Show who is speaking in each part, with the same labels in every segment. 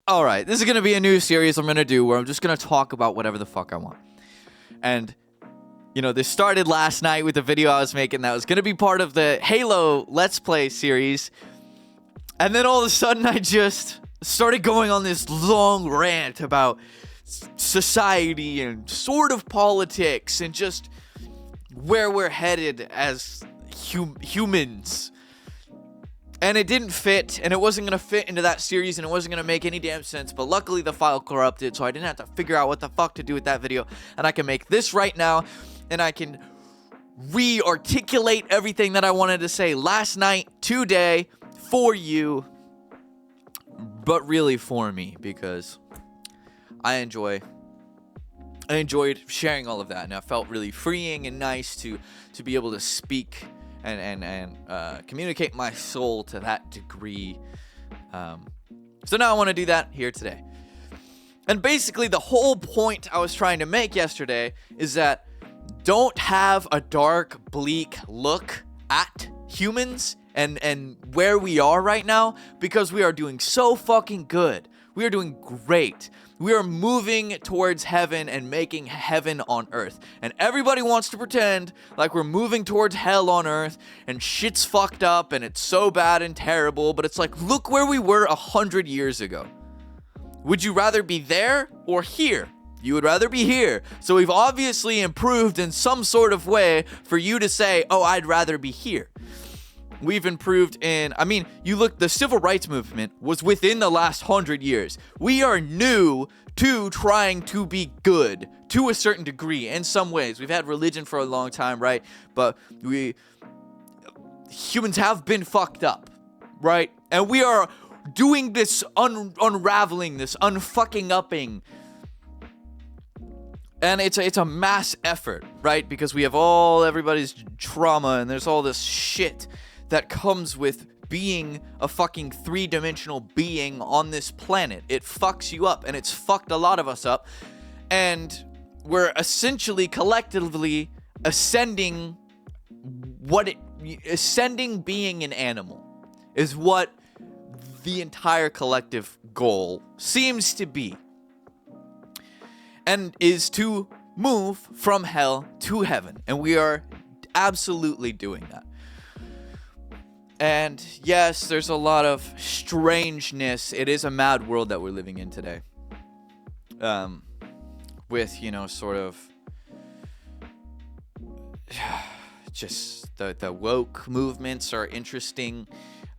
Speaker 1: Alright, this is going to be a new series I'm going to do where I'm just going to talk about whatever the fuck I want. And, you know, this started last night with the video I was making that was going to be part of the Halo Let's Play series. And then all of a sudden I just started going on this long rant about society and sort of politics and just where we're headed as humans. And it didn't fit, and it wasn't going to fit into that series, and it wasn't going to make any damn sense, but luckily the file corrupted, so I didn't have to figure out what the fuck to do with that video, and I can make this right now, and I can re-articulate everything that I wanted to say last night, today, for you, but really for me, because I enjoyed sharing all of that, and it felt really freeing and nice to be able to speak and communicate my soul to that degree. So now I want to do that here today. And basically the whole point I was trying to make yesterday is that don't have a dark, bleak look at humans and where we are right now, because we are doing so fucking good. We are doing great. We are moving towards heaven and making heaven on earth. And everybody wants to pretend like we're moving towards hell on earth and shit's fucked up and it's so bad and terrible. But it's like, look where we were 100 years ago. Would you rather be there or here? You would rather be here. So we've obviously improved in some sort of way for you to say, oh, I'd rather be here. We've improved in, you look, the civil rights movement was within the last 100 years. We are new to trying to be good to a certain degree in some ways. We've had religion for a long time, right? But humans have been fucked up, right? And we are doing this unraveling, this unfucking upping. And it's a mass effort, right? Because we have everybody's trauma and there's all this shit that comes with being a fucking three-dimensional being on this planet. It fucks you up, and it's fucked a lot of us up. And we're essentially collectively ascending being an animal is what the entire collective goal seems to be. And is to move from hell to heaven. And we are absolutely doing that. And yes, there's a lot of strangeness. It is a mad world that we're living in today. With, sort of just the woke movements are interesting.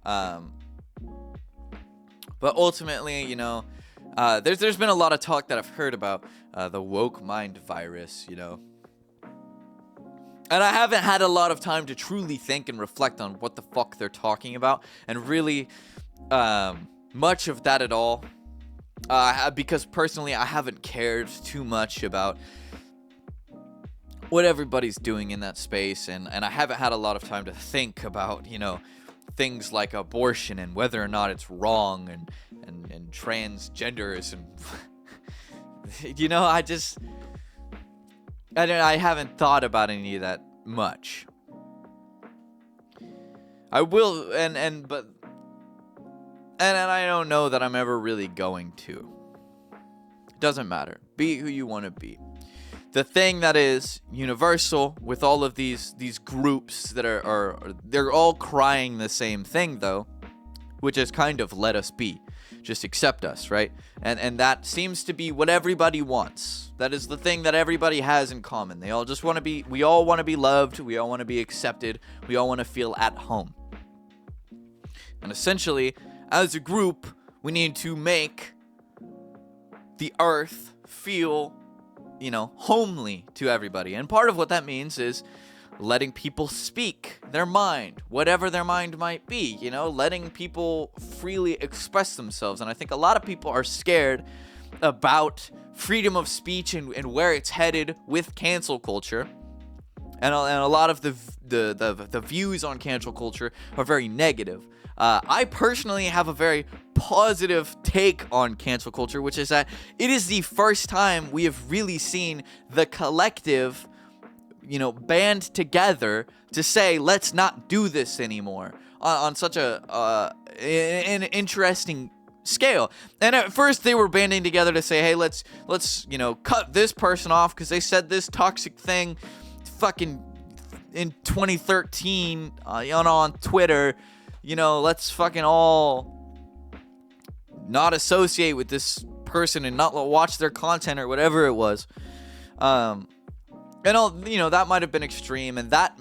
Speaker 1: But ultimately, there's been a lot of talk that I've heard about the woke mind virus, And I haven't had a lot of time to truly think and reflect on what the fuck they're talking about. And really, much of that at all. Because personally, I haven't cared too much about what everybody's doing in that space. And I haven't had a lot of time to think about, things like abortion and whether or not it's wrong and transgenders. And, I haven't thought about any of that much. I will, and I don't know that I'm ever really going to. It doesn't matter. Be who you want to be. The thing that is universal with all of these groups that they're all crying the same thing though, which is kind of let us be. Just accept us, right? And that seems to be what everybody wants. That is the thing that everybody has in common. We all want to be loved. We all want to be accepted. We all want to feel at home. And essentially, as a group, we need to make the earth feel, homely to everybody. And part of what that means is letting people speak their mind, whatever their mind might be, letting people freely express themselves. And I think a lot of people are scared about freedom of speech and where it's headed with cancel culture. And a lot of the views on cancel culture are very negative. I personally have a very positive take on cancel culture, which is that it is the first time we have really seen the collective band together to say, let's not do this anymore on such an interesting scale. And at first they were banding together to say, hey, let's cut this person off because they said this toxic thing fucking in 2013 on Twitter. Let's fucking all not associate with this person and not watch their content or whatever it was. That might have been extreme, and that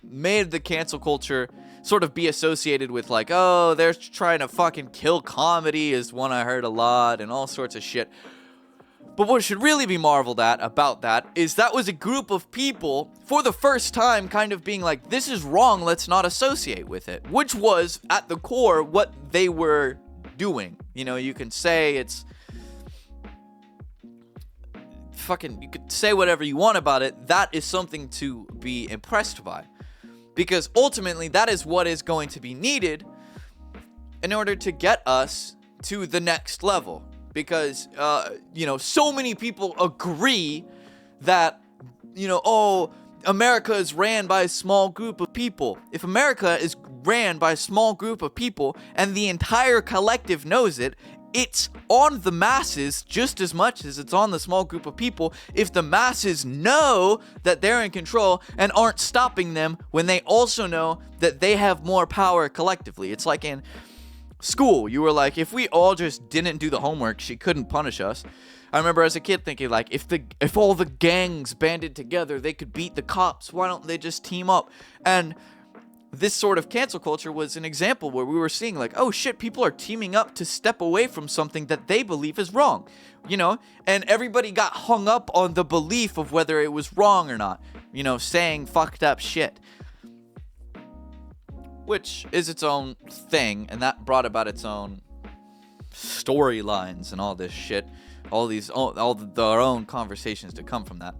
Speaker 1: made the cancel culture sort of be associated with like, oh, they're trying to fucking kill comedy is one I heard a lot, and all sorts of shit. But what should really be marveled at about that is that was a group of people for the first time kind of being like, this is wrong, let's not associate with it, which was at the core what they were doing. You can say it's fucking, you could say whatever you want about it. That is something to be impressed by, because ultimately that is what is going to be needed in order to get us to the next level. Because, so many people agree that, America is ran by a small group of people. If America is ran by a small group of people and the entire collective knows it, it's on the masses just as much as it's on the small group of people if the masses know that they're in control and aren't stopping them when they also know that they have more power collectively. It's like in school, you were like, if we all just didn't do the homework, she couldn't punish us. I remember as a kid thinking like, if all the gangs banded together, they could beat the cops. Why don't they just team up? And this sort of cancel culture was an example where we were seeing like, oh shit, people are teaming up to step away from something that they believe is wrong, and everybody got hung up on the belief of whether it was wrong or not, saying fucked up shit, which is its own thing, and that brought about its own storylines and all this shit, all their own conversations to come from that.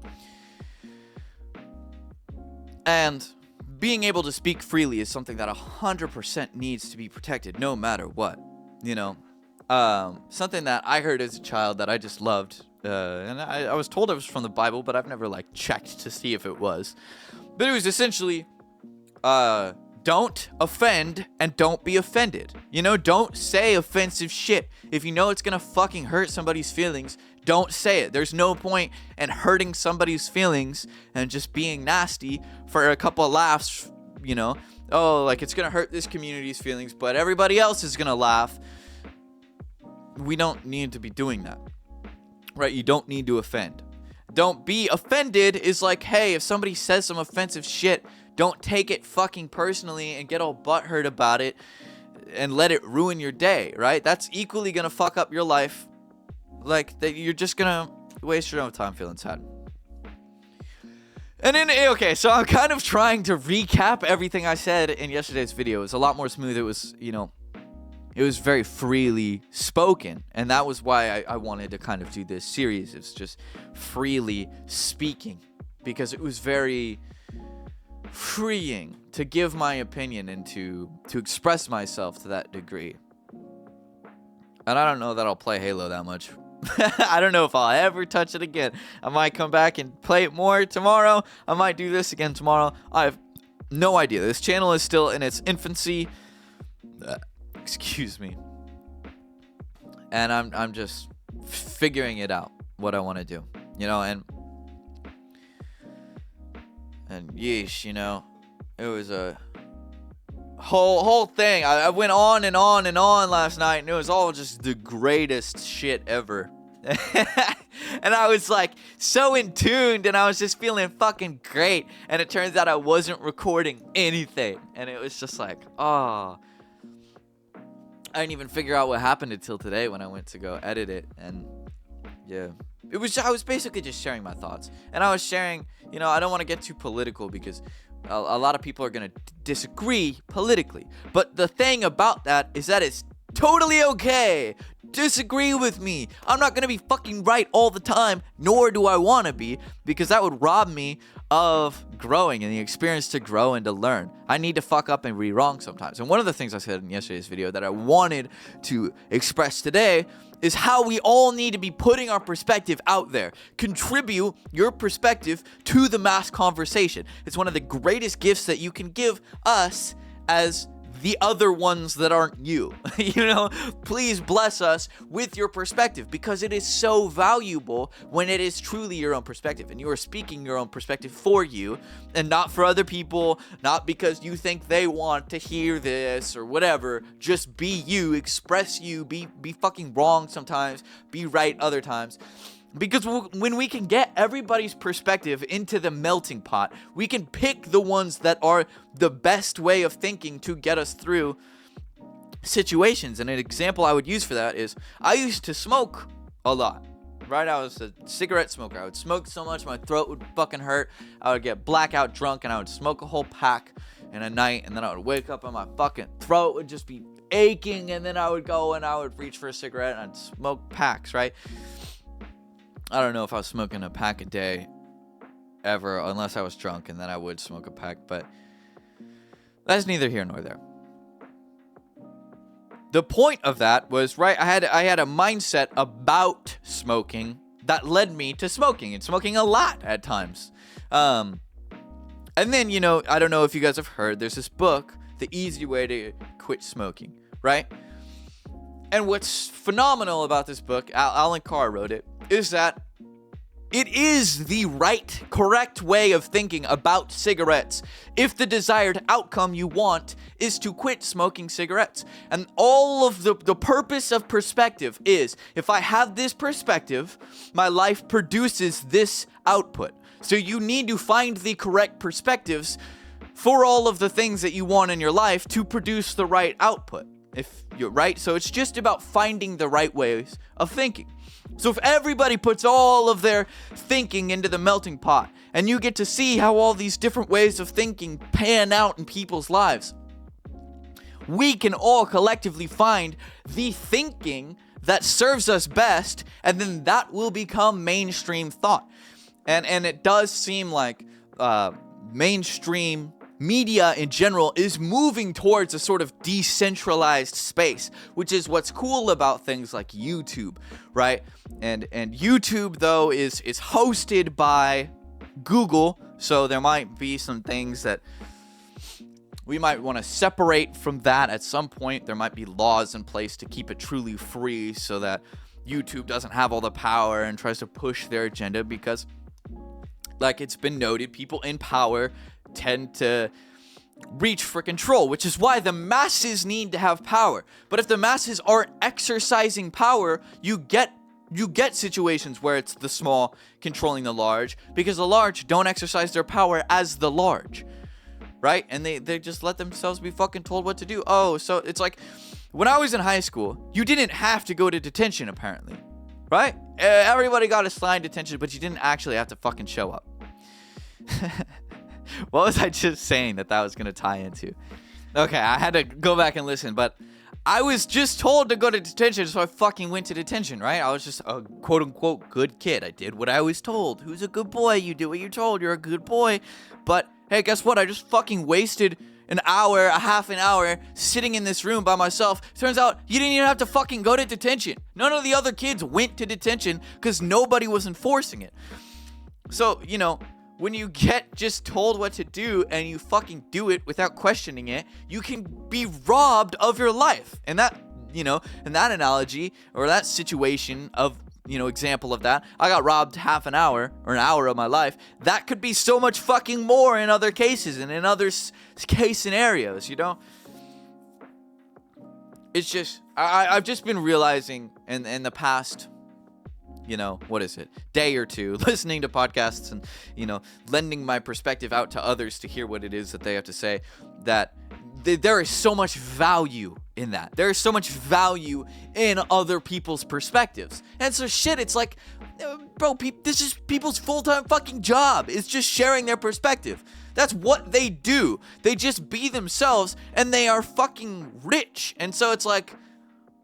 Speaker 1: And being able to speak freely is something that 100% needs to be protected no matter what, something that I heard as a child that I just loved, and I was told it was from the Bible, but I've never checked to see if it was, but it was essentially, don't offend and don't be offended. Don't say offensive shit. If you know it's gonna fucking hurt somebody's feelings, don't say it. There's no point in hurting somebody's feelings and just being nasty for a couple of laughs, oh, it's gonna hurt this community's feelings, but everybody else is gonna laugh. We don't need to be doing that, right? You don't need to offend. Don't be offended is like, hey, if somebody says some offensive shit, don't take it fucking personally and get all butthurt about it and let it ruin your day, right? That's equally gonna fuck up your life. You're just gonna waste your own time feeling sad. And then, okay, so I'm kind of trying to recap everything I said in yesterday's video. It was a lot more smooth. It was, it was very freely spoken. And that was why I wanted to kind of do this series. It's just freely speaking, because it was very freeing to give my opinion and to express myself to that degree. And I don't know that I'll play Halo that much. I don't know if I'll ever touch it again. I might come back and play it more tomorrow. I might do this again tomorrow. I have no idea. This channel is still in its infancy. Excuse me. And I'm just figuring it out, what I want to do. And yeesh, it was a whole thing. I went on and on and on last night, and it was all just the greatest shit ever. And I was so in tuned, and I was just feeling fucking great. And it turns out I wasn't recording anything, and it was just I didn't even figure out what happened until today when I went to go edit it. And yeah, I was basically just sharing my thoughts, and I was sharing, I don't want to get too political because a lot of people are going to disagree politically. But the thing about that is that it's totally okay. Disagree with me. I'm not going to be fucking right all the time, nor do I want to be, because that would rob me of growing and the experience to grow and to learn. I need to fuck up and be wrong sometimes. And one of the things I said in yesterday's video that I wanted to express today is how we all need to be putting our perspective out there. Contribute your perspective to the mass conversation. It's one of the greatest gifts that you can give us as the other ones that aren't you. You know, please bless us with your perspective, because it is so valuable when it is truly your own perspective and you are speaking your own perspective for you and not for other people, not because you think they want to hear this or whatever. Just be you, express you, be fucking wrong sometimes, be right other times. Because when we can get everybody's perspective into the melting pot, we can pick the ones that are the best way of thinking to get us through situations. And an example I would use for that is, I used to smoke a lot, right? I was a cigarette smoker. I would smoke so much my throat would fucking hurt. I would get blackout drunk and I would smoke a whole pack in a night, and then I would wake up and my fucking throat would just be aching, and then I would go and I would reach for a cigarette and I'd smoke packs, right? I don't know if I was smoking a pack a day ever, unless I was drunk, and then I would smoke a pack, but that's neither here nor there. The point of that was, right, I had a mindset about smoking that led me to smoking, and smoking a lot at times. And then, you know, I don't know if you guys have heard, there's this book, The Easy Way to Quit Smoking, right? And what's phenomenal about this book, Alan Carr wrote it, is that it is the right, correct way of thinking about cigarettes if the desired outcome you want is to quit smoking cigarettes. And all of the purpose of perspective is, if I have this perspective, my life produces this output. So you need to find the correct perspectives for all of the things that you want in your life to produce the right output. If you're right, so it's just about finding the right ways of thinking. So if everybody puts all of their thinking into the melting pot, and you get to see how all these different ways of thinking pan out in people's lives, we can all collectively find the thinking that serves us best, and then that will become mainstream thought. And it does seem like mainstream media in general is moving towards a sort of decentralized space, which is what's cool about things like YouTube, right? And YouTube, though, is hosted by Google, so there might be some things that we might want to separate from that at some point. There might be laws in place to keep it truly free so that YouTube doesn't have all the power and tries to push their agenda, because, like it's been noted, people in power tend to reach for control, which is why the masses need to have power. But if the masses aren't exercising power, you get situations where it's the small controlling the large, because the large don't exercise their power as the large, right? And they just let themselves be fucking told what to do. Oh, so it's like when I was in high school, you didn't have to go to detention, apparently, right? Everybody got assigned detention, but you didn't actually have to fucking show up. What was I just saying that was going to tie into? Okay, I had to go back and listen, but I was just told to go to detention, so I fucking went to detention, right? I was just a quote-unquote good kid. I did what I was told. Who's a good boy? You do what you're told. You're a good boy. But, hey, guess what? I just fucking wasted a half an hour sitting in this room by myself. Turns out you didn't even have to fucking go to detention. None of the other kids went to detention because nobody was enforcing it. So, you know, when you get just told what to do and you fucking do it without questioning it, you can be robbed of your life. And that, you know, in that analogy or that situation of, you know, example of that, I got robbed half an hour or an hour of my life. That could be so much fucking more in other cases and in other case scenarios, you know? It's just, I've just been realizing in the past, you know, what is it, day or two, listening to podcasts and, you know, lending my perspective out to others to hear what it is that they have to say, that there is so much value in that. There is so much value in other people's perspectives. And so shit, it's like, bro, this is people's full-time fucking job. It's just sharing their perspective. That's what they do. They just be themselves and they are fucking rich. And so it's like,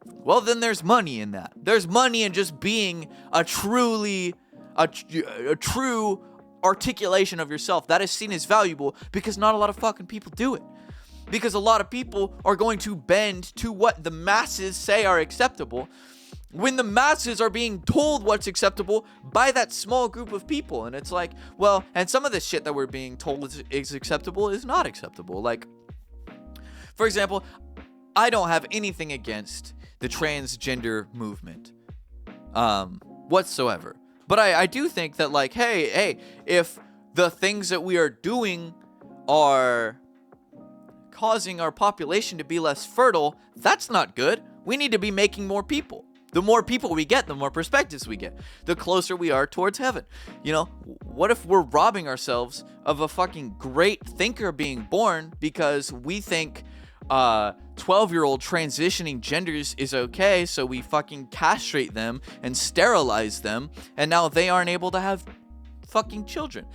Speaker 1: well, then there's money in that. There's money in just being a true articulation of yourself. That is seen as valuable because not a lot of fucking people do it. Because a lot of people are going to bend to what the masses say are acceptable when the masses are being told what's acceptable by that small group of people. And it's like, well, and some of the shit that we're being told is acceptable is not acceptable. Like, For example, I don't have anything against the transgender movement whatsoever. But I do think that, like, hey, if the things that we are doing are causing our population to be less fertile, that's not good. We need to be making more people. The more people we get, the more perspectives we get. The closer we are towards heaven. You know, what if we're robbing ourselves of a fucking great thinker being born because we think 12-year-old transitioning genders is okay, so we fucking castrate them and sterilize them, and now they aren't able to have fucking children.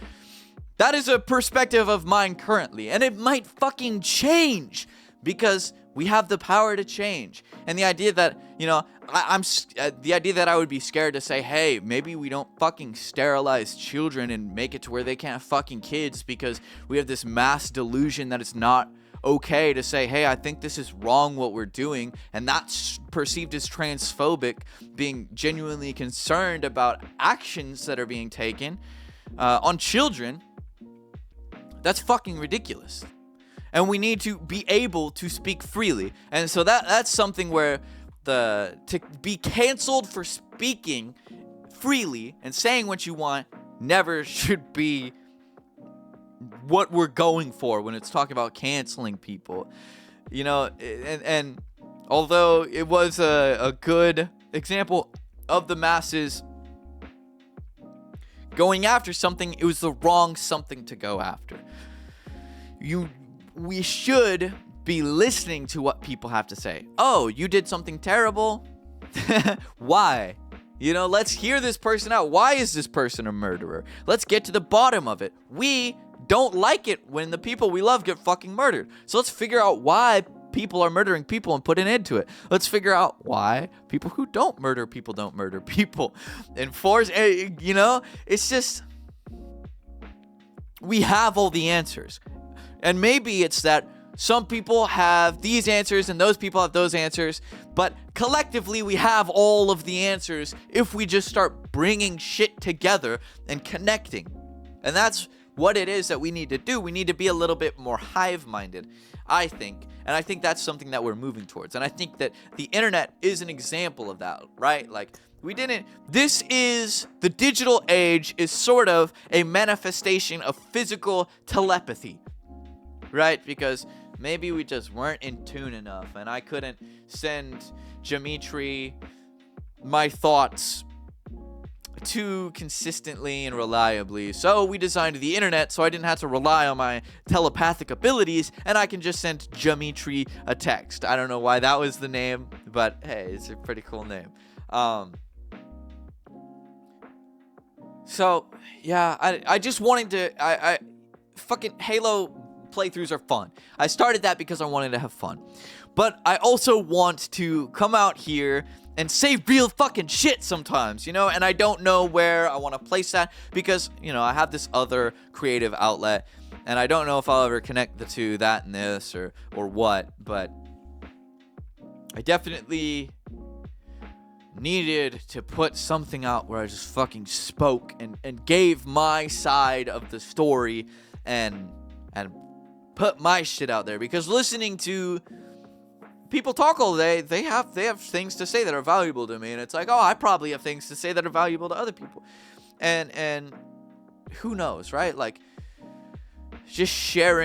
Speaker 1: That is a perspective of mine currently, and it might fucking change because we have the power to change. And the idea that, you know, the idea that I would be scared to say, hey, maybe we don't fucking sterilize children and make it to where they can't have fucking kids because we have this mass delusion that it's not okay to say, hey, I think this is wrong what we're doing, and that's perceived as transphobic, being genuinely concerned about actions that are being taken on children. That's fucking ridiculous. And we need to be able to speak freely. And so that's something where to be canceled for speaking freely and saying what you want never should be what we're going for when it's talking about canceling people. You know, and although it was a good example of the masses going after something, it was the wrong something to go after. We should be listening to what people have to say. Oh, you did something terrible? Why? You know, let's hear this person out. Why is this person a murderer? Let's get to the bottom of it. We don't like it when the people we love get fucking murdered. So let's figure out why people are murdering people and put an end to it. Let's figure out why people who don't murder people don't murder people. And you know, it's just, we have all the answers. And maybe it's that some people have these answers and those people have those answers, but collectively we have all of the answers if we just start bringing shit together and connecting. And that's what it is that we need to do. We need to be a little bit more hive-minded, I think. And I think that's something that we're moving towards. And I think that the internet is an example of that, right? Like, the digital age is sort of a manifestation of physical telepathy, right? Because maybe we just weren't in tune enough, and I couldn't send Dimitri my thoughts too consistently and reliably. So we designed the internet so I didn't have to rely on my telepathic abilities, and I can just send Dimitri a text. I don't know why that was the name, but hey, it's a pretty cool name. So yeah, I just wanted to, I fucking Halo playthroughs are fun. I started that because I wanted to have fun. But I also want to come out here and say real fucking shit sometimes, you know? And I don't know where I want to place that because, you know, I have this other creative outlet, and I don't know if I'll ever connect the two, that and this, or what, but I definitely needed to put something out where I just fucking spoke and gave my side of the story and put my shit out there, because listening to people talk all day, they have things to say that are valuable to me, and it's like, oh, I probably have things to say that are valuable to other people, and who knows, right? Like, just share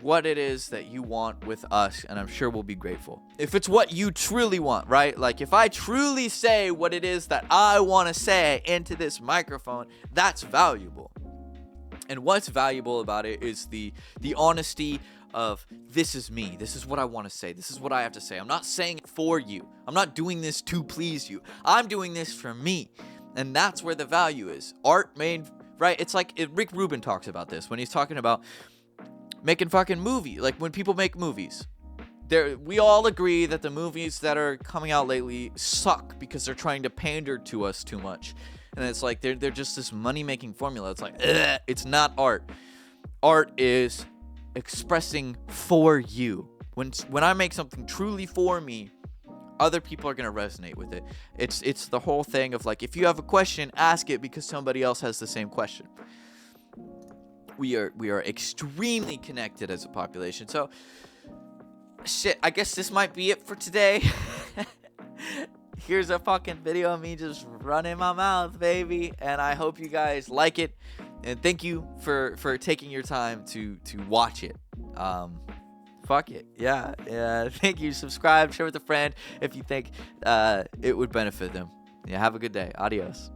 Speaker 1: what it is that you want with us, and I'm sure we'll be grateful. If it's what you truly want, right? Like, if I truly say what it is that I want to say into this microphone, that's valuable. And what's valuable about it is the honesty of, this is me. This is what I want to say. This is what I have to say. I'm not saying it for you. I'm not doing this to please you. I'm doing this for me. And that's where the value is. Art made, right? It's like, Rick Rubin talks about this when he's talking about making fucking movies. Like, when people make movies, we all agree that the movies that are coming out lately suck because they're trying to pander to us too much. And it's like, they're just this money-making formula. It's like, it's not art. Art is expressing for you. When I make something truly for me, other people are going to resonate with it. It's the whole thing of, like, if you have a question, ask it because somebody else has the same question. we are extremely connected as a population. So shit, I guess this might be it for today. Here's a fucking video of me just running my mouth, baby, and I hope you guys like it, and thank you for taking your time to watch it. Fuck it, yeah. Thank you. Subscribe, share with a friend if you think it would benefit them. Yeah, have a good day. Adios.